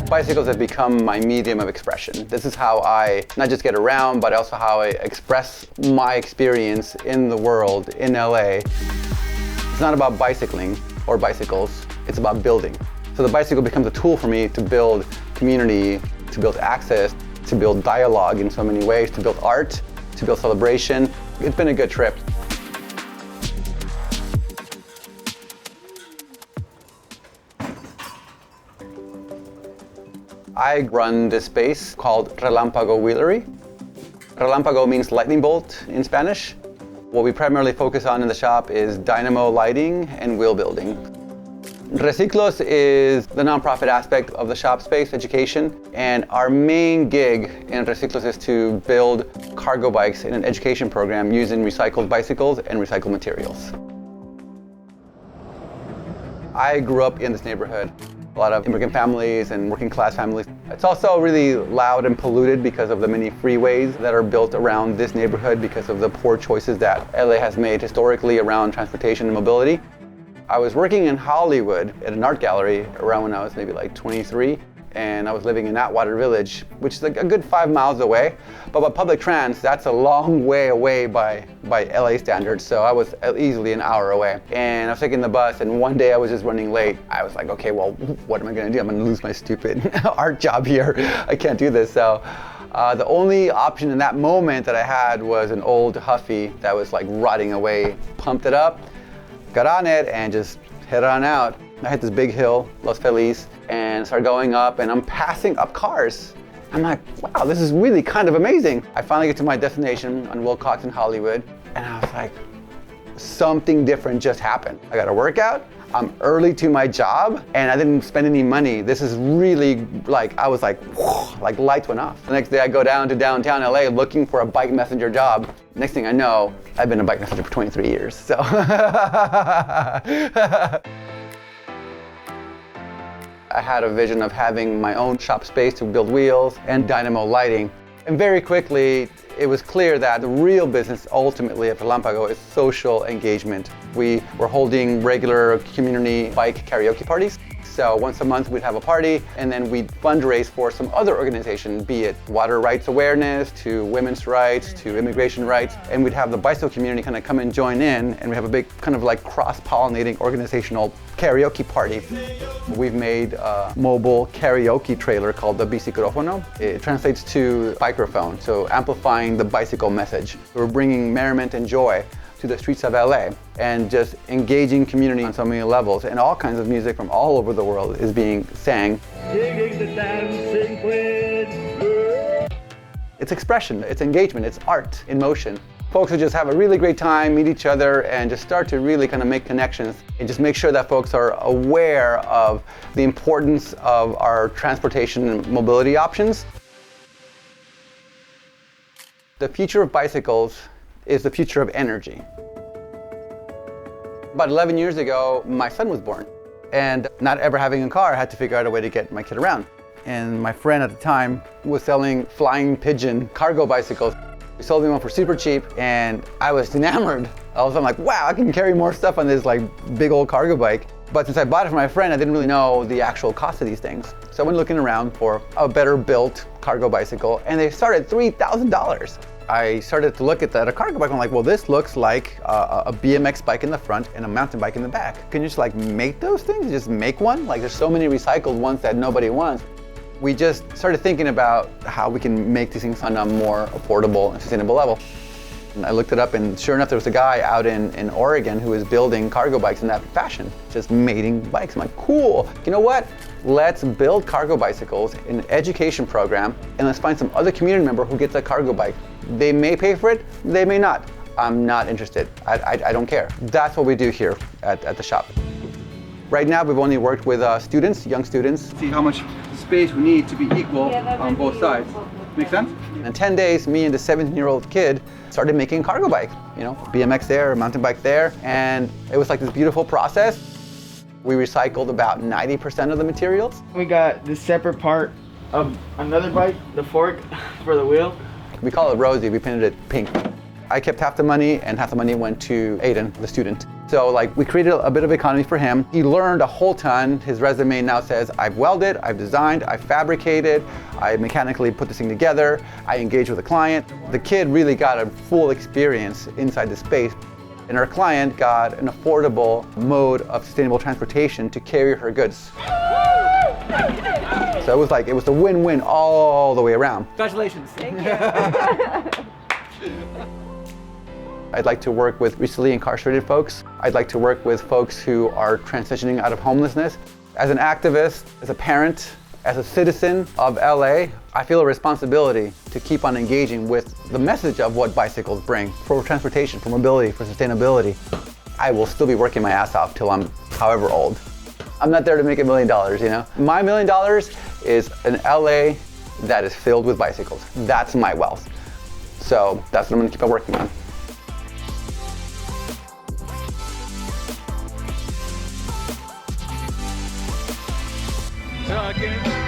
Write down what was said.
Bicycles have become my medium of expression. This is how I not just get around, but also how I express my experience in the world, in LA. It's not about bicycling or bicycles, it's about building. So the bicycle becomes a tool for me to build community, to build access, to build dialogue in so many ways, to build art, to build celebration. It's been a good trip. I run this space called Relámpago Wheelery. Relámpago means lightning bolt in Spanish. What we primarily focus on in the shop is dynamo lighting and wheel building. Reciclos is the nonprofit aspect of the shop space, education, and our main gig in Reciclos is to build cargo bikes in an education program using recycled bicycles and recycled materials. I grew up in this neighborhood. A lot of immigrant families and working class families. It's also really loud and polluted because of the many freeways that are built around this neighborhood because of the poor choices that LA has made historically around transportation and mobility. I was working in Hollywood at an art gallery around when I was maybe like 23, and I was living in Atwater Village, which is like a good 5 miles away. But by public trans, that's a long way away by LA standards, so I was easily an hour away. And I was taking the bus, and one day I was just running late. I was like, okay, well, what am I gonna do? I'm gonna lose my stupid art job here. I can't do this. So the only option in that moment that I had was an old Huffy that was like rotting away. Pumped it up, got on it, and just head on out. I hit this big hill, Los Feliz, and started going up, and I'm passing up cars. I'm like, wow, this is really kind of amazing. I finally get to my destination on Wilcox in Hollywood, and I was like, something different just happened. I got a workout, I'm early to my job, and I didn't spend any money. This is really like, I was like, whoa, like lights went off. The next day I go down to downtown LA looking for a bike messenger job. Next thing I know, I've been a bike messenger for 23 years, so. I had a vision of having my own shop space to build wheels and dynamo lighting. And very quickly, it was clear that the real business ultimately at Relámpago is social engagement. We were holding regular community bike karaoke parties. So once a month we'd have a party, and then we'd fundraise for some other organization, be it water rights awareness, to women's rights, to immigration rights. And we'd have the bicycle community kind of come and join in, and we have a big kind of like cross-pollinating organizational karaoke party. We've made a mobile karaoke trailer called the bicicrófono. It translates to microphone, so amplifying the bicycle message. We're bringing merriment and joy to the streets of LA and just engaging community on so many levels, and all kinds of music from all over the world is being sang. It's expression, it's engagement, it's art in motion. Folks would just have a really great time, meet each other, and just start to really kind of make connections and just make sure that folks are aware of the importance of our transportation and mobility options. The future of bicycles is the future of energy. About 11 years ago, my son was born. And not ever having a car, I had to figure out a way to get my kid around. And my friend at the time was selling flying pigeon cargo bicycles. We sold me one for super cheap, and I was enamored. All of a sudden, I'm like, wow, I can carry more stuff on this like big old cargo bike. But since I bought it for my friend, I didn't really know the actual cost of these things. So I went looking around for a better built cargo bicycle, and they started at $3,000. I started to look at a cargo bike, and I'm like, well, this looks like a BMX bike in the front and a mountain bike in the back. Can you just like make those things? Just make one? Like there's so many recycled ones that nobody wants. We just started thinking about how we can make these things on a more affordable and sustainable level. And I looked it up, and sure enough, there was a guy out in Oregon who was building cargo bikes in that fashion, just mating bikes. I'm like, cool. You know what? Let's build cargo bicycles in an education program, and let's find some other community member who gets a cargo bike. They may pay for it, they may not. I'm not interested. I don't care. That's what we do here at the shop. Right now, we've only worked with students, young students. See how much space we need to be equal on both sides. Make sense? In 10 days, me and the 17-year-old kid started making a cargo bike. You know, BMX there, mountain bike there, and it was like this beautiful process. We recycled about 90% of the materials. We got this separate part of another bike, the fork for the wheel. We call it Rosie, we painted it pink. I kept half the money, and half the money went to Aiden, the student. So like we created a bit of economy for him. He learned a whole ton. His resume now says, I've welded, I've designed, I've fabricated, I mechanically put this thing together, I engaged with a client. The kid really got a full experience inside the space. And our client got an affordable mode of sustainable transportation to carry her goods. So it was a win-win all the way around. Congratulations. Thank you. I'd like to work with recently incarcerated folks. I'd like to work with folks who are transitioning out of homelessness. As an activist, as a parent, as a citizen of LA, I feel a responsibility to keep on engaging with the message of what bicycles bring for transportation, for mobility, for sustainability. I will still be working my ass off till I'm however old. I'm not there to make $1 million, you know? My $1 million is an LA that is filled with bicycles. That's my wealth. So that's what I'm gonna keep on working on. Karaoke.